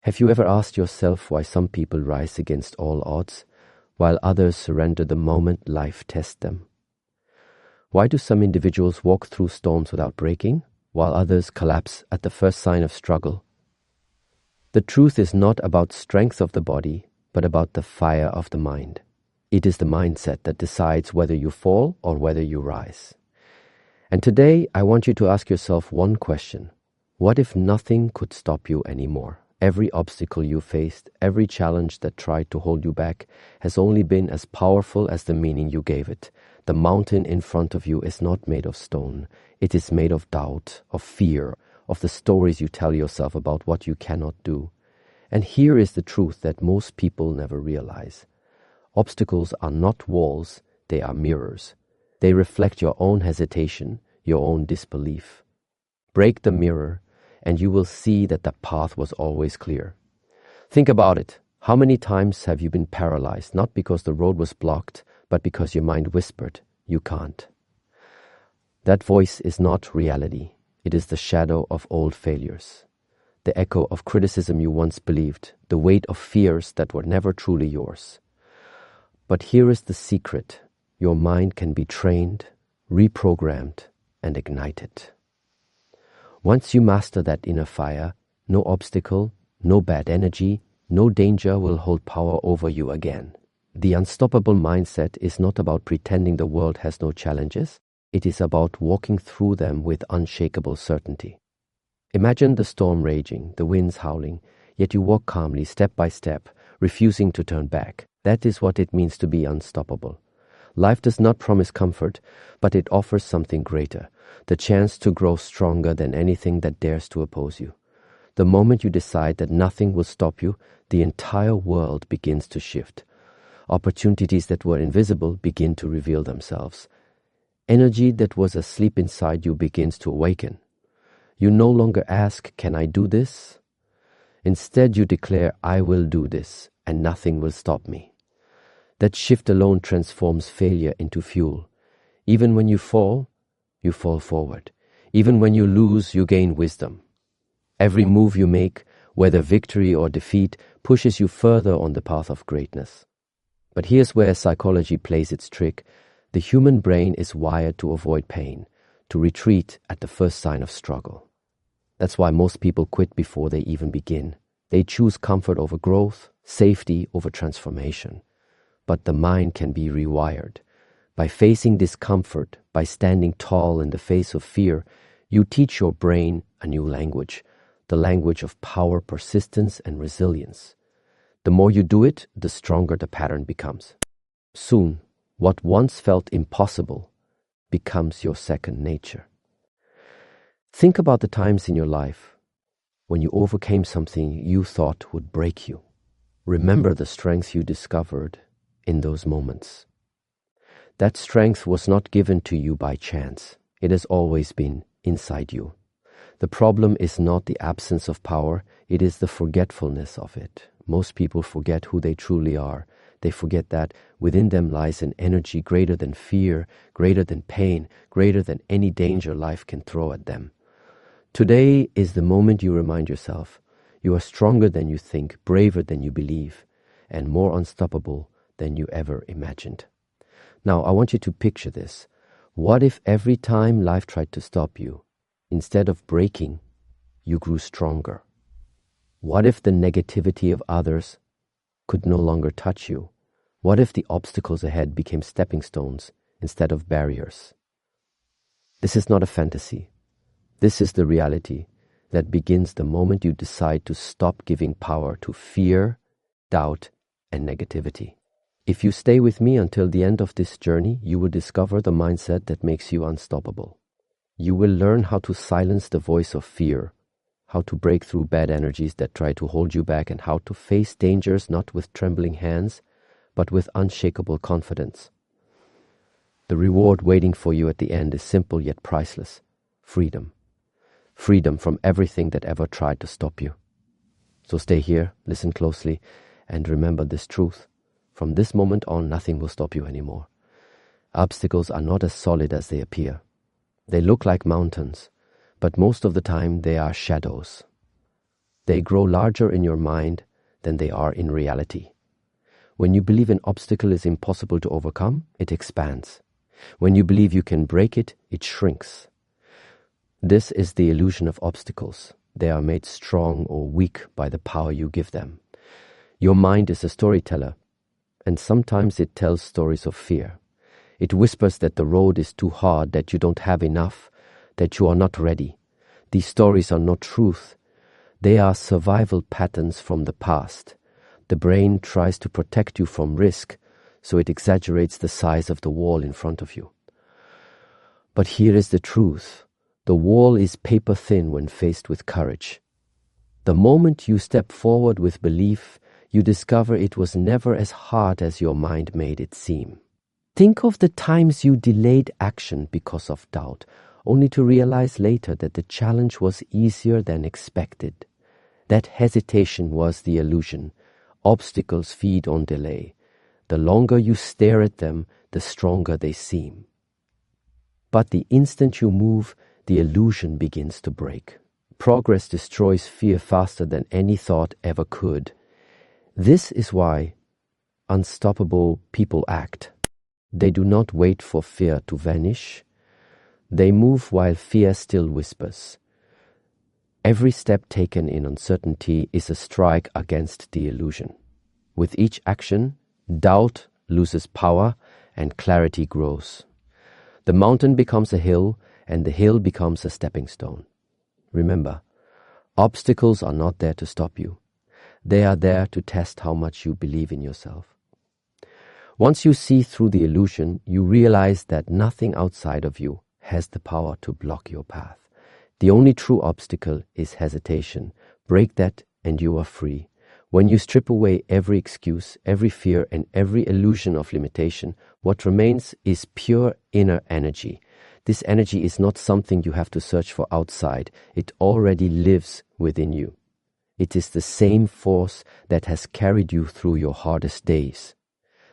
Have you ever asked yourself why some people rise against all odds, while others surrender the moment life tests them? Why do some individuals walk through storms without breaking, while others collapse at the first sign of struggle? The truth is not about strength of the body, but about the fire of the mind. It is the mindset that decides whether you fall or whether you rise. And today, I want you to ask yourself one question. What if nothing could stop you anymore? Every obstacle you faced, every challenge that tried to hold you back, has only been as powerful as the meaning you gave it. The mountain in front of you is not made of stone. It is made of doubt, of fear, of the stories you tell yourself about what you cannot do. And here is the truth that most people never realize. Obstacles are not walls, they are mirrors. They reflect your own hesitation, your own disbelief. Break the mirror, and you will see that the path was always clear. Think about it. How many times have you been paralyzed, not because the road was blocked, but because your mind whispered, you can't? That voice is not reality. It is the shadow of old failures, the echo of criticism you once believed, the weight of fears that were never truly yours. But here is the secret. Your mind can be trained, reprogrammed, and ignited. Once you master that inner fire, no obstacle, no bad energy, no danger will hold power over you again. The unstoppable mindset is not about pretending the world has no challenges. It is about walking through them with unshakable certainty. Imagine the storm raging, the winds howling, yet you walk calmly, step by step, refusing to turn back. That is what it means to be unstoppable. Life does not promise comfort, but it offers something greater, the chance to grow stronger than anything that dares to oppose you. The moment you decide that nothing will stop you, the entire world begins to shift. Opportunities that were invisible begin to reveal themselves. Energy that was asleep inside you begins to awaken. You no longer ask, can I do this? Instead, you declare, I will do this, and nothing will stop me. That shift alone transforms failure into fuel. Even when you fall forward. Even when you lose, you gain wisdom. Every move you make, whether victory or defeat, pushes you further on the path of greatness. But here's where psychology plays its trick. The human brain is wired to avoid pain, to retreat at the first sign of struggle. That's why most people quit before they even begin. They choose comfort over growth, safety over transformation. But the mind can be rewired. By facing discomfort, by standing tall in the face of fear, you teach your brain a new language, the language of power, persistence, and resilience. The more you do it, the stronger the pattern becomes. Soon, what once felt impossible becomes your second nature. Think about the times in your life when you overcame something you thought would break you. Remember the strength you discovered in those moments. That strength was not given to you by chance. It has always been inside you. The problem is not the absence of power, it is the forgetfulness of it. Most people forget who they truly are. They forget that within them lies an energy greater than fear, greater than pain, greater than any danger life can throw at them. Today is the moment you remind yourself, you are stronger than you think, braver than you believe, and more unstoppable than you ever imagined. Now, I want you to picture this. What if every time life tried to stop you, instead of breaking, you grew stronger? What if the negativity of others could no longer touch you? What if the obstacles ahead became stepping stones instead of barriers? This is not a fantasy. This is the reality that begins the moment you decide to stop giving power to fear, doubt, and negativity. If you stay with me until the end of this journey, you will discover the mindset that makes you unstoppable. You will learn how to silence the voice of fear, how to break through bad energies that try to hold you back, and how to face dangers not with trembling hands, but with unshakable confidence. The reward waiting for you at the end is simple yet priceless. Freedom. Freedom from everything that ever tried to stop you. So stay here, listen closely, and remember this truth. From this moment on, nothing will stop you anymore. Obstacles are not as solid as they appear. They look like mountains, but most of the time they are shadows. They grow larger in your mind than they are in reality. When you believe an obstacle is impossible to overcome, it expands. When you believe you can break it, it shrinks. This is the illusion of obstacles. They are made strong or weak by the power you give them. Your mind is a storyteller, and sometimes it tells stories of fear. It whispers that the road is too hard, that you don't have enough, that you are not ready. These stories are not truth. They are survival patterns from the past. The brain tries to protect you from risk, so it exaggerates the size of the wall in front of you. But here is the truth. The wall is paper thin when faced with courage. The moment you step forward with belief, you discover it was never as hard as your mind made it seem. Think of the times you delayed action because of doubt, only to realize later that the challenge was easier than expected. That hesitation was the illusion. Obstacles feed on delay. The longer you stare at them, the stronger they seem. But the instant you move, the illusion begins to break. Progress destroys fear faster than any thought ever could. This is why unstoppable people act. They do not wait for fear to vanish. They move while fear still whispers. Every step taken in uncertainty is a strike against the illusion. With each action, doubt loses power and clarity grows. The mountain becomes a hill, and the hill becomes a stepping stone. Remember, obstacles are not there to stop you. They are there to test how much you believe in yourself. Once you see through the illusion, you realize that nothing outside of you has the power to block your path. The only true obstacle is hesitation. Break that and you are free. When you strip away every excuse, every fear, and every illusion of limitation, what remains is pure inner energy. This energy is not something you have to search for outside. It already lives within you. It is the same force that has carried you through your hardest days.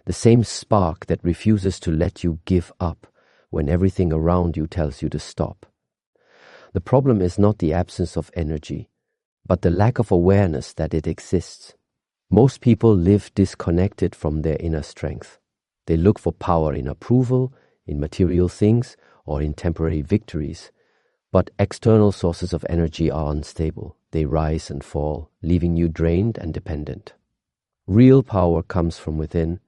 The same spark that refuses to let you give up when everything around you tells you to stop. The problem is not the absence of energy, but the lack of awareness that it exists. Most people live disconnected from their inner strength. They look for power in approval, in material things, or in temporary victories. But external sources of energy are unstable. They rise and fall, leaving you drained and dependent. Real power comes from within,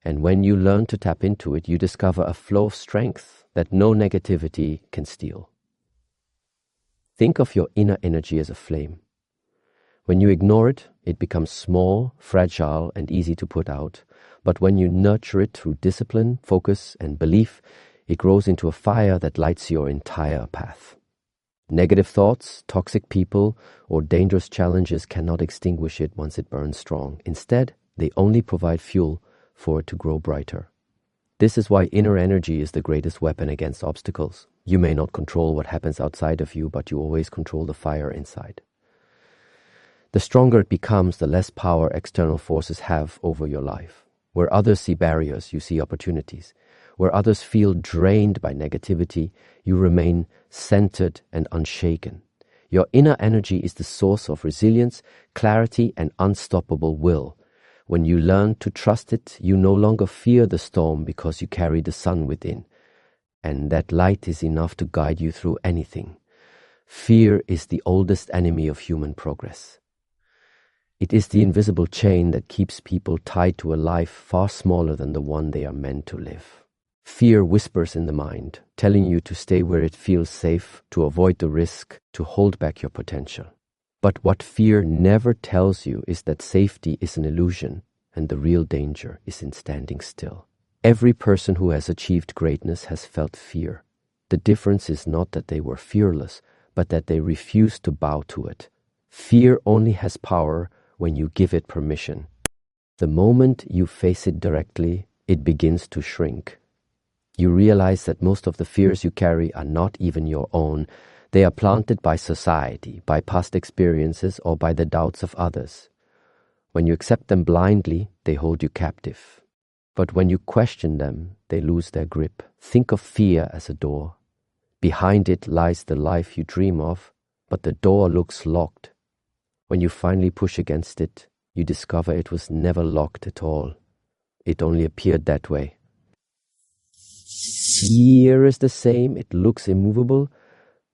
and when you learn to tap into it, you discover a flow of strength that no negativity can steal. Think of your inner energy as a flame. When you ignore it, it becomes small, fragile, and easy to put out. But when you nurture it through discipline, focus, and belief, it grows into a fire that lights your entire path. Negative thoughts, toxic people, or dangerous challenges cannot extinguish it once it burns strong. Instead, they only provide fuel for it to grow brighter. This is why inner energy is the greatest weapon against obstacles. You may not control what happens outside of you, but you always control the fire inside. The stronger it becomes, the less power external forces have over your life. Where others see barriers, you see opportunities. Where others feel drained by negativity, you remain centered and unshaken. Your inner energy is the source of resilience, clarity, and unstoppable will. When you learn to trust it, you no longer fear the storm because you carry the sun within. And that light is enough to guide you through anything. Fear is the oldest enemy of human progress. It is the invisible chain that keeps people tied to a life far smaller than the one they are meant to live. Fear whispers in the mind, telling you to stay where it feels safe, to avoid the risk, to hold back your potential. But what fear never tells you is that safety is an illusion and the real danger is in standing still. Every person who has achieved greatness has felt fear. The difference is not that they were fearless, but that they refused to bow to it. Fear only has power when you give it permission. The moment you face it directly, it begins to shrink. You realize that most of the fears you carry are not even your own. They are planted by society, by past experiences, or by the doubts of others. When you accept them blindly, they hold you captive. But when you question them, they lose their grip. Think of fear as a door. Behind it lies the life you dream of, but the door looks locked. When you finally push against it, you discover it was never locked at all. It only appeared that way. Fear is the same, it looks immovable,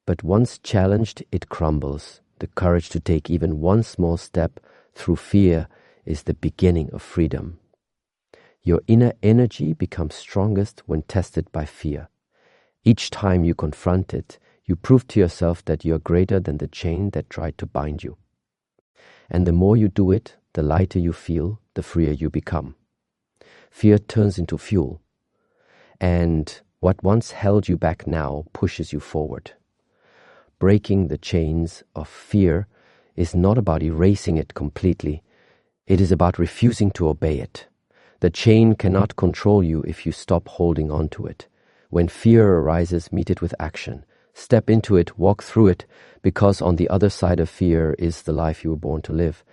but once challenged, it crumbles. The courage to take even one small step through fear is the beginning of freedom. Your inner energy becomes strongest when tested by fear. Each time you confront it, you prove to yourself that you are greater than the chain that tried to bind you. And the more you do it, the lighter you feel, the freer you become. Fear turns into fuel, and what once held you back now pushes you forward. Breaking the chains of fear is not about erasing it completely. It is about refusing to obey it. The chain cannot control you if you stop holding on to it. When fear arises, meet it with action. Step into it, walk through it, because on the other side of fear is the life you were born to live.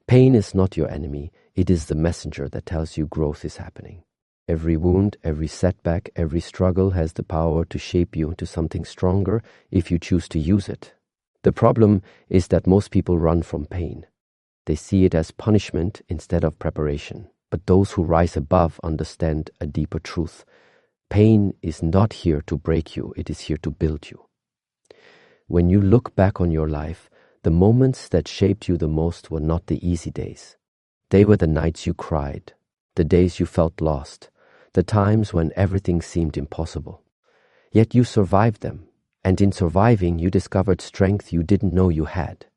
Pain is not your enemy. It is the messenger that tells you growth is happening. Every wound, every setback, every struggle has the power to shape you into something stronger if you choose to use it. The problem is that most people run from pain. They see it as punishment instead of preparation. But those who rise above understand a deeper truth. Pain is not here to break you, it is here to build you. When you look back on your life, the moments that shaped you the most were not the easy days. They were the nights you cried, the days you felt lost, the times when everything seemed impossible. Yet you survived them, and in surviving you discovered strength you didn't know you had.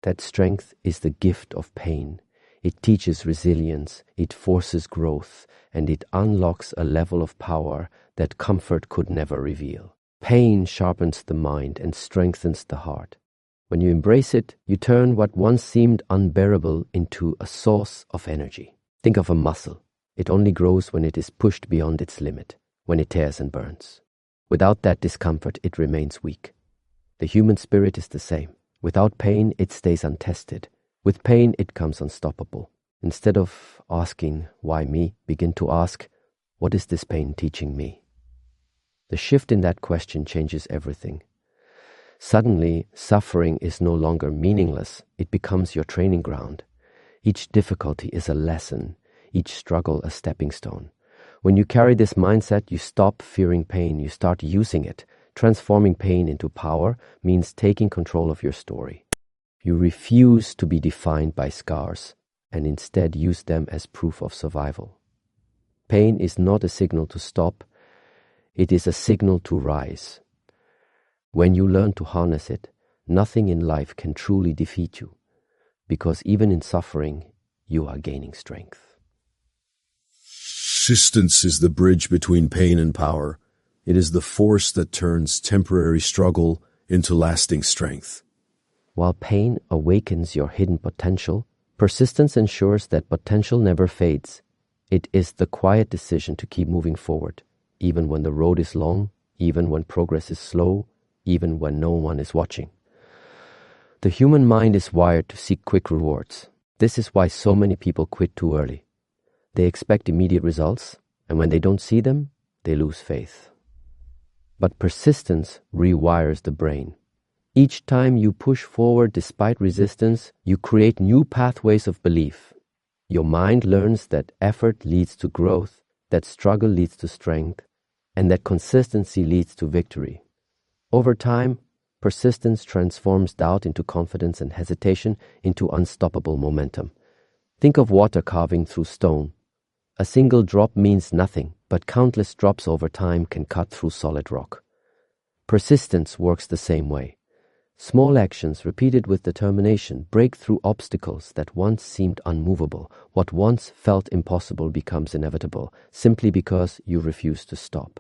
That strength is the gift of pain. It teaches resilience, it forces growth, and it unlocks a level of power that comfort could never reveal. Pain sharpens the mind and strengthens the heart. When you embrace it, you turn what once seemed unbearable into a source of energy. Think of a muscle. It only grows when it is pushed beyond its limit, when it tears and burns. Without that discomfort, it remains weak. The human spirit is the same. Without pain, it stays untested. With pain, it comes unstoppable. Instead of asking, why me, begin to ask, what is this pain teaching me? The shift in that question changes everything. Suddenly, suffering is no longer meaningless. It becomes your training ground. Each difficulty is a lesson, each struggle a stepping stone. When you carry this mindset, you stop fearing pain, you start using it. Transforming pain into power means taking control of your story. You refuse to be defined by scars and instead use them as proof of survival. Pain is not a signal to stop, it is a signal to rise. When you learn to harness it, nothing in life can truly defeat you, because even in suffering, you are gaining strength. Persistence is the bridge between pain and power. It is the force that turns temporary struggle into lasting strength. While pain awakens your hidden potential, persistence ensures that potential never fades. It is the quiet decision to keep moving forward, even when the road is long, even when progress is slow, even when no one is watching. The human mind is wired to seek quick rewards. This is why so many people quit too early. They expect immediate results, and when they don't see them, they lose faith. But persistence rewires the brain. Each time you push forward despite resistance, you create new pathways of belief. Your mind learns that effort leads to growth, that struggle leads to strength, and that consistency leads to victory. Over time, persistence transforms doubt into confidence and hesitation into unstoppable momentum. Think of water carving through stone. A single drop means nothing, but countless drops over time can cut through solid rock. Persistence works the same way. Small actions repeated with determination break through obstacles that once seemed unmovable. What once felt impossible becomes inevitable, simply because you refuse to stop.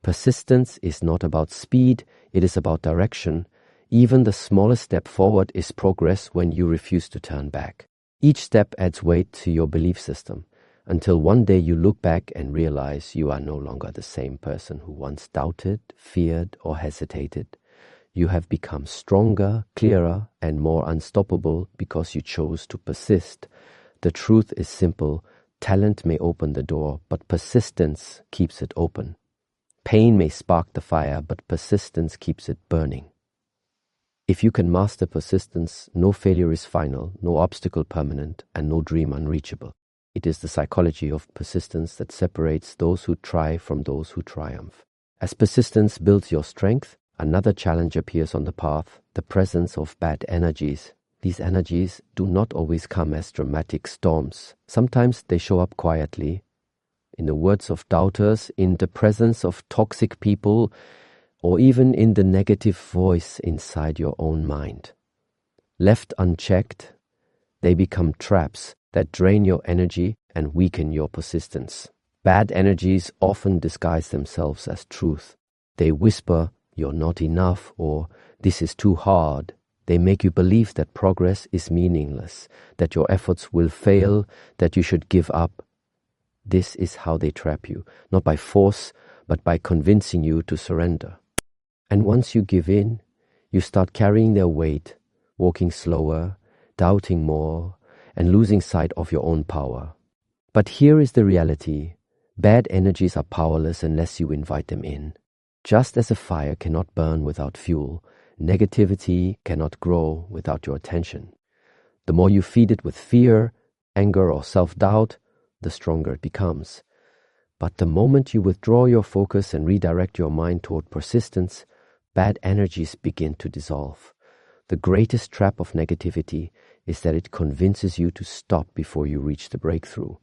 Persistence is not about speed, it is about direction. Even the smallest step forward is progress when you refuse to turn back. Each step adds weight to your belief system, until one day you look back and realize you are no longer the same person who once doubted, feared, or hesitated. You have become stronger, clearer, and more unstoppable because you chose to persist. The truth is simple. Talent may open the door, but persistence keeps it open. Pain may spark the fire, but persistence keeps it burning. If you can master persistence, no failure is final, no obstacle permanent, and no dream unreachable. It is the psychology of persistence that separates those who try from those who triumph. As persistence builds your strength, another challenge appears on the path, the presence of bad energies. These energies do not always come as dramatic storms. Sometimes they show up quietly, in the words of doubters, in the presence of toxic people, or even in the negative voice inside your own mind. Left unchecked, they become traps that drain your energy and weaken your persistence. Bad energies often disguise themselves as truth. They whisper, "You're not enough," or "This is too hard." They make you believe that progress is meaningless, that your efforts will fail, that you should give up. This is how they trap you, not by force, but by convincing you to surrender. And once you give in, you start carrying their weight, walking slower, doubting more, and losing sight of your own power. But here is the reality. Bad energies are powerless unless you invite them in. Just as a fire cannot burn without fuel, negativity cannot grow without your attention. The more you feed it with fear, anger, or self-doubt, the stronger it becomes. But the moment you withdraw your focus and redirect your mind toward persistence, bad energies begin to dissolve. The greatest trap of negativity is that it convinces you to stop before you reach the breakthrough.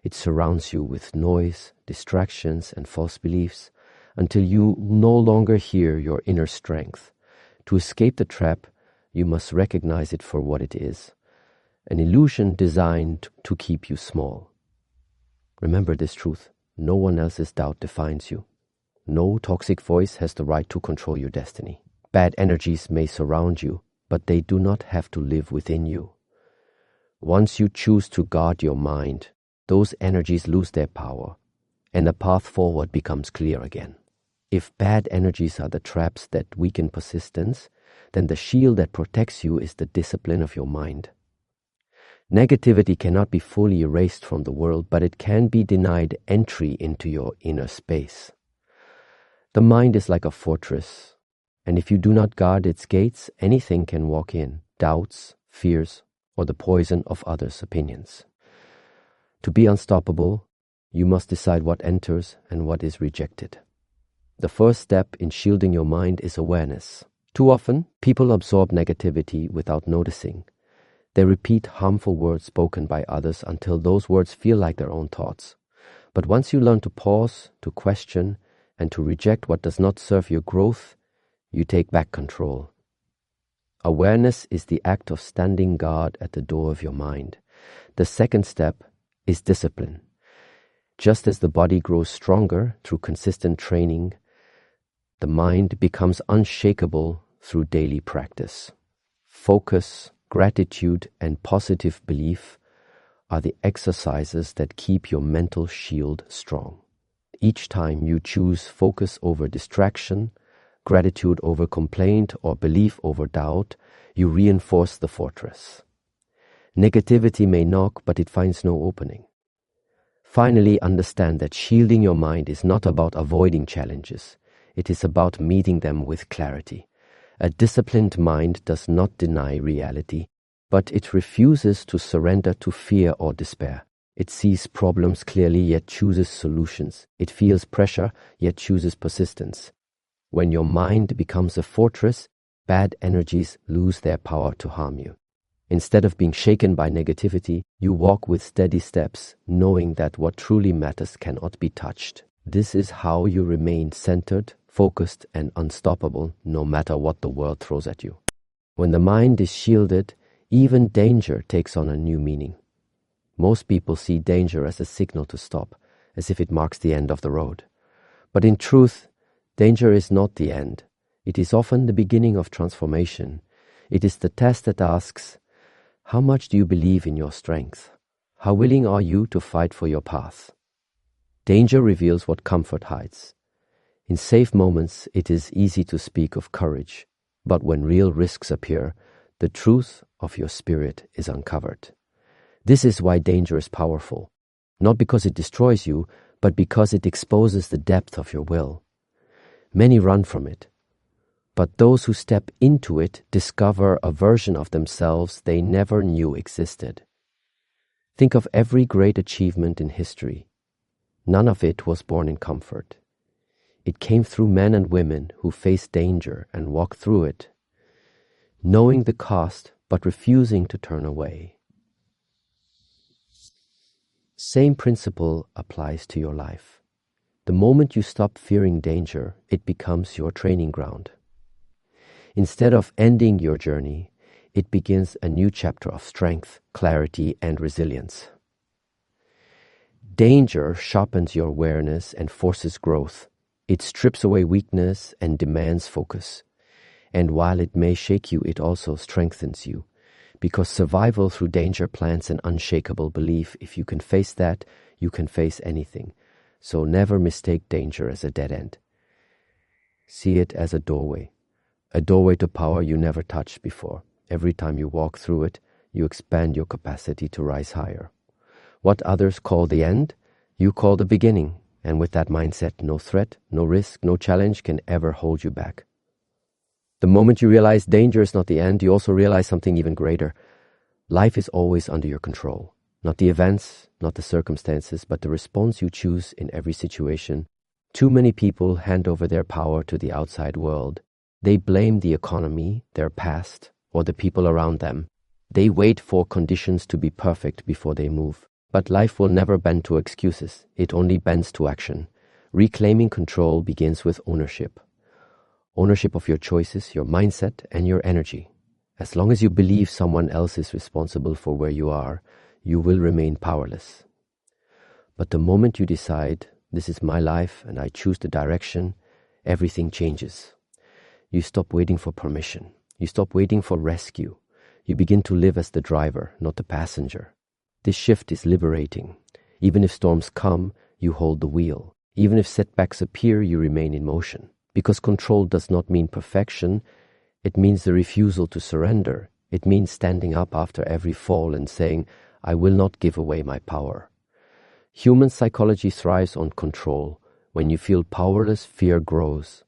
It surrounds you with noise, distractions, and false beliefs until you no longer hear your inner strength. To escape the trap, you must recognize it for what it is, an illusion designed to keep you small. Remember this truth: no one else's doubt defines you. No toxic voice has the right to control your destiny. Bad energies may surround you, but they do not have to live within you. Once you choose to guard your mind, those energies lose their power, and the path forward becomes clear again. If bad energies are the traps that weaken persistence, then the shield that protects you is the discipline of your mind. Negativity cannot be fully erased from the world, but it can be denied entry into your inner space. The mind is like a fortress, and if you do not guard its gates, anything can walk in: doubts, fears, or the poison of others' opinions. To be unstoppable, you must decide what enters and what is rejected. The first step in shielding your mind is awareness. Too often, people absorb negativity without noticing. They repeat harmful words spoken by others until those words feel like their own thoughts. But once you learn to pause, to question, and to reject what does not serve your growth, you take back control. Awareness is the act of standing guard at the door of your mind. The second step is discipline. Just as the body grows stronger through consistent training, the mind becomes unshakable through daily practice. Focus, gratitude, and positive belief are the exercises that keep your mental shield strong. Each time you choose focus over distraction, gratitude over complaint, or belief over doubt, you reinforce the fortress. Negativity may knock, but it finds no opening. Finally, understand that shielding your mind is not about avoiding challenges. It is about meeting them with clarity. A disciplined mind does not deny reality, but it refuses to surrender to fear or despair. It sees problems clearly, yet chooses solutions. It feels pressure, yet chooses persistence. When your mind becomes a fortress, bad energies lose their power to harm you. Instead of being shaken by negativity, you walk with steady steps, knowing that what truly matters cannot be touched. This is how you remain centered, focused, and unstoppable, no matter what the world throws at you. When the mind is shielded, even danger takes on a new meaning. Most people see danger as a signal to stop, as if it marks the end of the road. But in truth, danger is not the end. It is often the beginning of transformation. It is the test that asks, how much do you believe in your strength? How willing are you to fight for your path? Danger reveals what comfort hides. In safe moments, it is easy to speak of courage, but when real risks appear, the truth of your spirit is uncovered. This is why danger is powerful, not because it destroys you, but because it exposes the depth of your will. Many run from it. But those who step into it discover a version of themselves they never knew existed. Think of every great achievement in history. None of it was born in comfort. It came through men and women who faced danger and walked through it, knowing the cost but refusing to turn away. Same principle applies to your life. The moment you stop fearing danger, it becomes your training ground. Instead of ending your journey, it begins a new chapter of strength, clarity, and resilience. Danger sharpens your awareness and forces growth. It strips away weakness and demands focus. And while it may shake you, it also strengthens you. Because survival through danger plants an unshakable belief. If you can face that, you can face anything. So never mistake danger as a dead end. See it as a doorway to power you never touched before. Every time you walk through it, you expand your capacity to rise higher. What others call the end, you call the beginning. And with that mindset, no threat, no risk, no challenge can ever hold you back. The moment you realize danger is not the end, you also realize something even greater. Life is always under your control. Not the events, not the circumstances, but the response you choose in every situation. Too many people hand over their power to the outside world. They blame the economy, their past, or the people around them. They wait for conditions to be perfect before they move. But life will never bend to excuses. It only bends to action. Reclaiming control begins with ownership. Ownership of your choices, your mindset, and your energy. As long as you believe someone else is responsible for where you are, you will remain powerless. But the moment you decide, this is my life and I choose the direction, everything changes. You stop waiting for permission. You stop waiting for rescue. You begin to live as the driver, not the passenger. This shift is liberating. Even if storms come, you hold the wheel. Even if setbacks appear, you remain in motion. Because control does not mean perfection, it means the refusal to surrender. It means standing up after every fall and saying, I will not give away my power. Human psychology thrives on control. When you feel powerless, fear grows.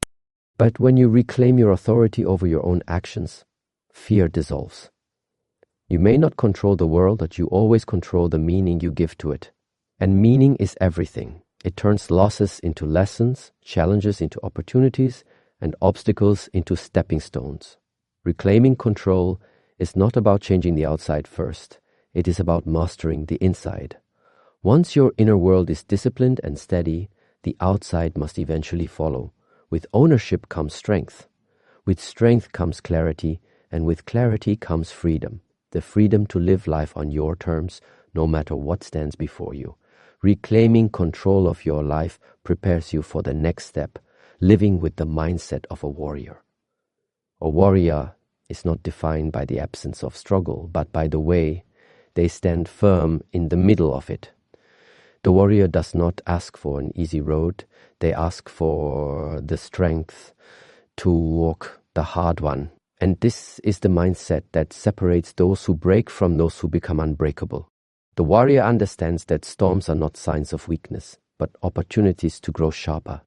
But when you reclaim your authority over your own actions, fear dissolves. You may not control the world, but you always control the meaning you give to it. And meaning is everything. It turns losses into lessons, challenges into opportunities, and obstacles into stepping stones. Reclaiming control is not about changing the outside first. It is about mastering the inside. Once your inner world is disciplined and steady, the outside must eventually follow. With ownership comes strength. With strength comes clarity, and with clarity comes freedom. The freedom to live life on your terms, no matter what stands before you. Reclaiming control of your life prepares you for the next step, living with the mindset of a warrior. A warrior is not defined by the absence of struggle, but by the way they stand firm in the middle of it. The warrior does not ask for an easy road. They ask for the strength to walk the hard one. And this is the mindset that separates those who break from those who become unbreakable. The warrior understands that storms are not signs of weakness, but opportunities to grow sharper.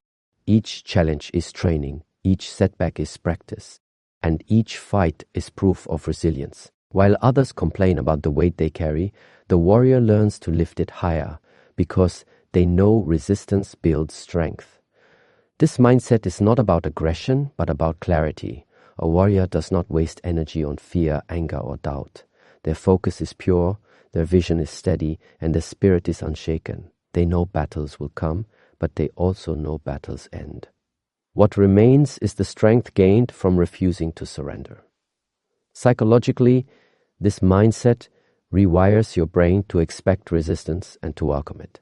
Each challenge is training, each setback is practice, and each fight is proof of resilience. While others complain about the weight they carry, the warrior learns to lift it higher because they know resistance builds strength. This mindset is not about aggression, but about clarity. A warrior does not waste energy on fear, anger, or doubt. Their focus is pure, their vision is steady, and their spirit is unshaken. They know battles will come, but they also know battles end. What remains is the strength gained from refusing to surrender. Psychologically, this mindset rewires your brain to expect resistance and to welcome it.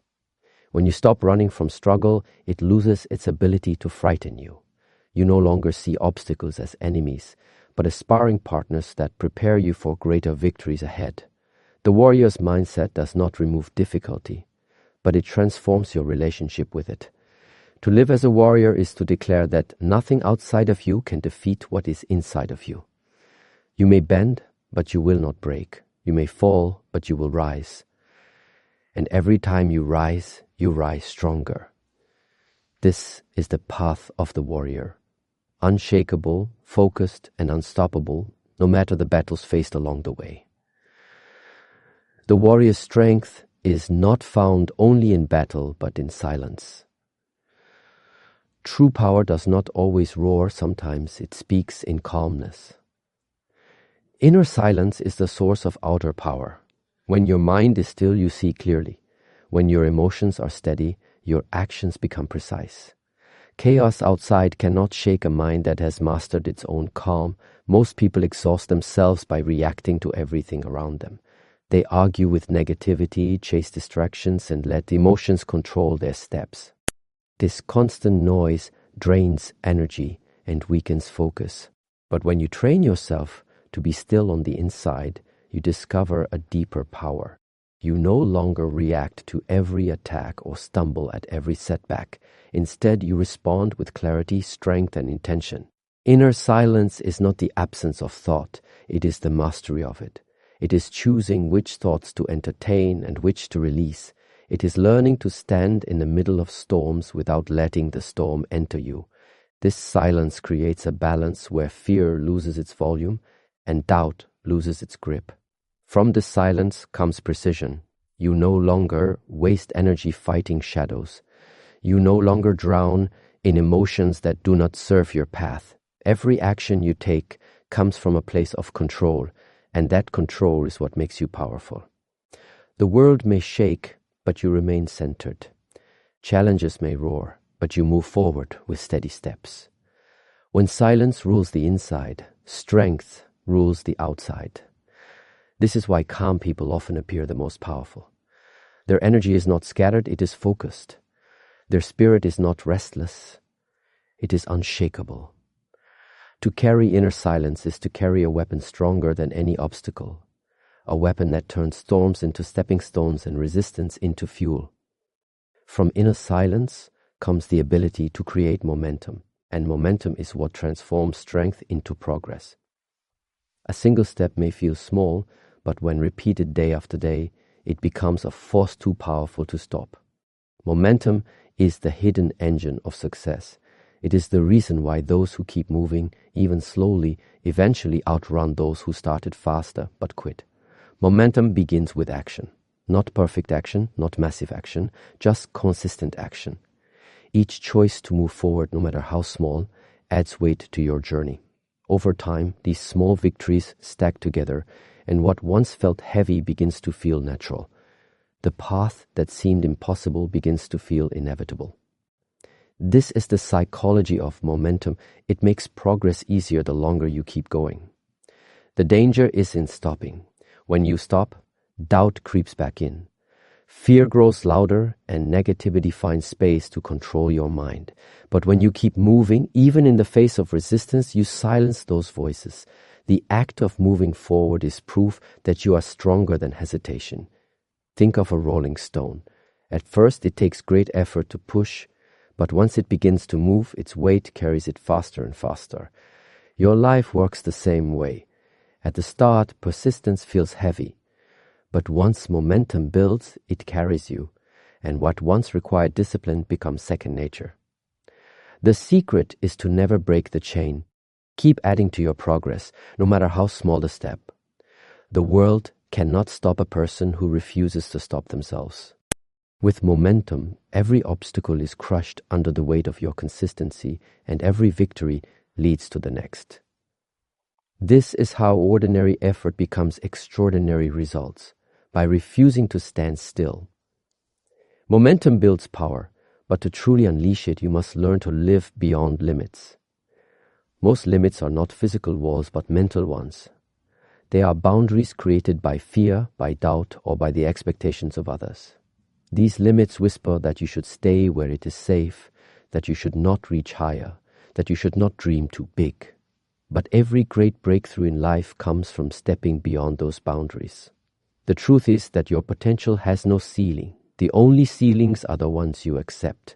When you stop running from struggle, it loses its ability to frighten you. You no longer see obstacles as enemies, but as sparring partners that prepare you for greater victories ahead. The warrior's mindset does not remove difficulty, but it transforms your relationship with it. To live as a warrior is to declare that nothing outside of you can defeat what is inside of you. You may bend, but you will not break. You may fall, but you will rise. And every time you rise stronger. This is the path of the warrior. unshakable, focused, and unstoppable, no matter the battles faced along the way. The warrior's strength is not found only in battle, but in silence. True power does not always roar, sometimes it speaks in calmness. Inner silence is the source of outer power. When your mind is still, you see clearly. When your emotions are steady, your actions become precise. Chaos outside cannot shake a mind that has mastered its own calm. Most people exhaust themselves by reacting to everything around them. They argue with negativity, chase distractions, and let emotions control their steps. This constant noise drains energy and weakens focus. But when you train yourself to be still on the inside, you discover a deeper power. You no longer react to every attack or stumble at every setback. Instead, you respond with clarity, strength, and intention. Inner silence is not the absence of thought, it is the mastery of it. It is choosing which thoughts to entertain and which to release. It is learning to stand in the middle of storms without letting the storm enter you. This silence creates a balance where fear loses its volume and doubt loses its grip. From this silence comes precision. You no longer waste energy fighting shadows. You no longer drown in emotions that do not serve your path. Every action you take comes from a place of control, and that control is what makes you powerful. The world may shake, but you remain centered. Challenges may roar, but you move forward with steady steps. When silence rules the inside, strength rules the outside. This is why calm people often appear the most powerful. Their energy is not scattered, it is focused. Their spirit is not restless, it is unshakable. To carry inner silence is to carry a weapon stronger than any obstacle, a weapon that turns storms into stepping stones and resistance into fuel. From inner silence comes the ability to create momentum, and momentum is what transforms strength into progress. A single step may feel small, but when repeated day after day, it becomes a force too powerful to stop. Momentum is the hidden engine of success. It is the reason why those who keep moving, even slowly, eventually outrun those who started faster but quit. Momentum begins with action. Not perfect action, not massive action, just consistent action. Each choice to move forward, no matter how small, adds weight to your journey. Over time, these small victories stack together, and what once felt heavy begins to feel natural. The path that seemed impossible begins to feel inevitable. This is the psychology of momentum. It makes progress easier the longer you keep going. The danger is in stopping. When you stop, doubt creeps back in. Fear grows louder and negativity finds space to control your mind. But when you keep moving, even in the face of resistance, you silence those voices. The act of moving forward is proof that you are stronger than hesitation. Think of a rolling stone. At first, it takes great effort to push, but once it begins to move, its weight carries it faster and faster. Your life works the same way. At the start, persistence feels heavy. But once momentum builds, it carries you, and what once required discipline becomes second nature. The secret is to never break the chain. Keep adding to your progress, no matter how small the step. The world cannot stop a person who refuses to stop themselves. With momentum, every obstacle is crushed under the weight of your consistency, and every victory leads to the next. This is how ordinary effort becomes extraordinary results, by refusing to stand still. Momentum builds power, but to truly unleash it, you must learn to live beyond limits. Most limits are not physical walls, but mental ones. They are boundaries created by fear, by doubt, or by the expectations of others. These limits whisper that you should stay where it is safe, that you should not reach higher, that you should not dream too big. But every great breakthrough in life comes from stepping beyond those boundaries. The truth is that your potential has no ceiling. The only ceilings are the ones you accept.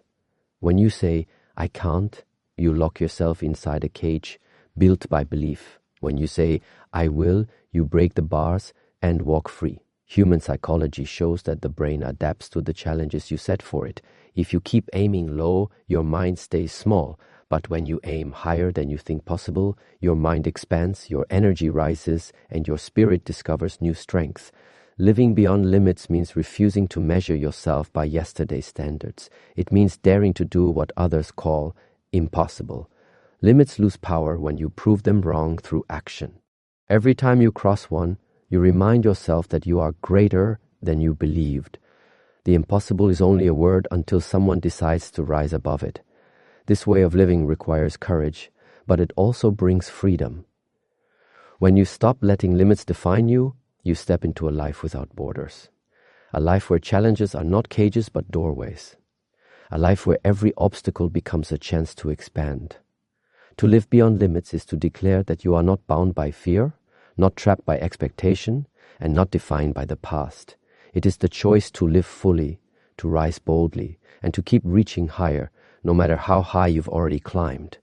When you say, "I can't," you lock yourself inside a cage built by belief. When you say, "I will," you break the bars and walk free. Human psychology shows that the brain adapts to the challenges you set for it. If you keep aiming low, your mind stays small. But when you aim higher than you think possible, your mind expands, your energy rises, and your spirit discovers new strength. Living beyond limits means refusing to measure yourself by yesterday's standards. It means daring to do what others call impossible. Limits lose power when you prove them wrong through action. Every time you cross one, you remind yourself that you are greater than you believed. The impossible is only a word until someone decides to rise above it. This way of living requires courage, but it also brings freedom. When you stop letting limits define you, you step into a life without borders. A life where challenges are not cages but doorways. A life where every obstacle becomes a chance to expand. To live beyond limits is to declare that you are not bound by fear, not trapped by expectation, and not defined by the past. It is the choice to live fully, to rise boldly, and to keep reaching higher, no matter how high you've already climbed.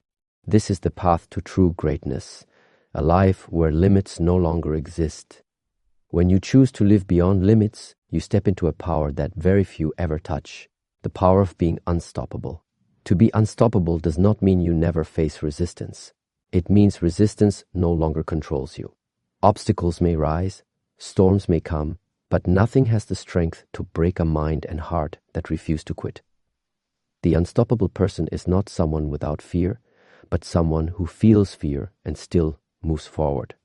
This is the path to true greatness, a life where limits no longer exist. When you choose to live beyond limits, you step into a power that very few ever touch, the power of being unstoppable. To be unstoppable does not mean you never face resistance. It means resistance no longer controls you. Obstacles may rise, storms may come, but nothing has the strength to break a mind and heart that refuse to quit. The unstoppable person is not someone without fear, but someone who feels fear and still moves forward.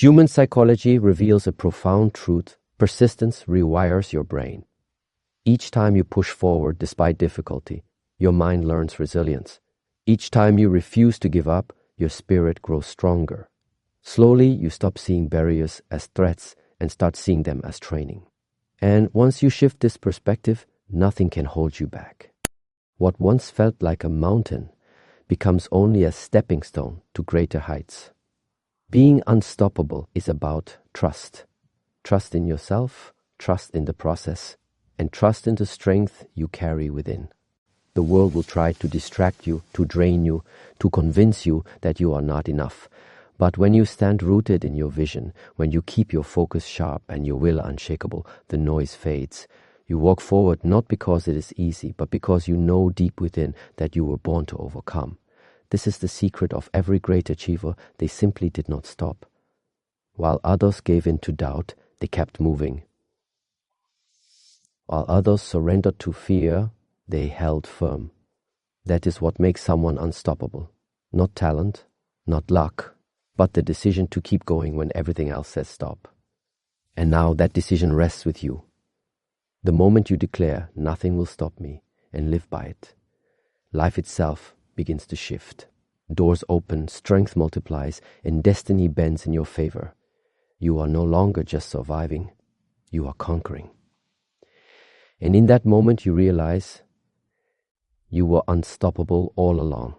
Human psychology reveals a profound truth. Persistence rewires your brain. Each time you push forward despite difficulty, your mind learns resilience. Each time you refuse to give up, your spirit grows stronger. Slowly, you stop seeing barriers as threats and start seeing them as training. And once you shift this perspective, nothing can hold you back. What once felt like a mountain becomes only a stepping stone to greater heights. Being unstoppable is about trust. Trust in yourself, trust in the process, and trust in the strength you carry within. The world will try to distract you, to drain you, to convince you that you are not enough. But when you stand rooted in your vision, when you keep your focus sharp and your will unshakable, the noise fades. You walk forward not because it is easy, but because you know deep within that you were born to overcome. This is the secret of every great achiever. They simply did not stop. While others gave in to doubt, they kept moving. While others surrendered to fear, they held firm. That is what makes someone unstoppable. Not talent, not luck, but the decision to keep going when everything else says stop. And now that decision rests with you. The moment you declare, nothing will stop me, and live by it, life itself begins to shift. Doors open, strength multiplies, and destiny bends in your favor. You are no longer just surviving, you are conquering. And in that moment you realize you were unstoppable all along.